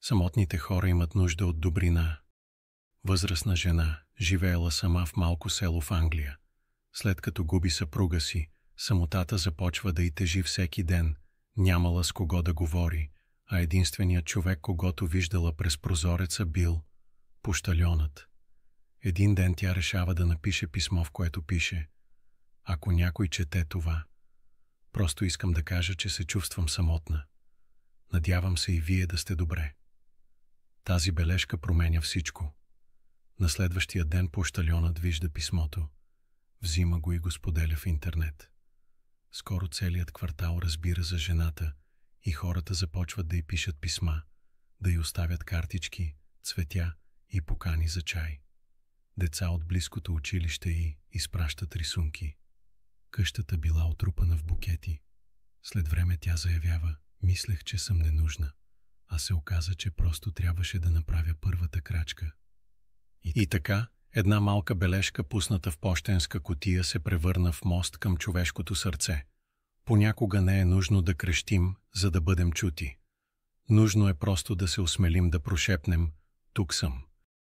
Самотните хора имат нужда от добрина. Възрастна жена, живеела сама в малко село в Англия. След като губи съпруга си, самотата започва да й тежи всеки ден. Нямала с кого да говори, а единственият човек, когото виждала през прозореца, бил пощальонът. Един ден тя решава да напише писмо, в което пише: ако някой чете това, просто искам да кажа, че се чувствам самотна. Надявам се и вие да сте добре. Тази бележка променя всичко. На следващия ден пощальонът вижда писмото, взима го и го споделя в интернет. Скоро целият квартал разбира за жената и хората започват да й пишат писма, да й оставят картички, цветя и покани за чай. Деца от близкото училище й изпращат рисунки. Къщата била отрупана в букети. След време тя заявява: мислех, че съм ненужна, а се оказа, че просто трябваше да направя първата крачка. И така, една малка бележка, пусната в пощенска кутия, се превърна в мост към човешкото сърце. Понякога не е нужно да крещим, за да бъдем чути. Нужно е просто да се осмелим да прошепнем: тук съм.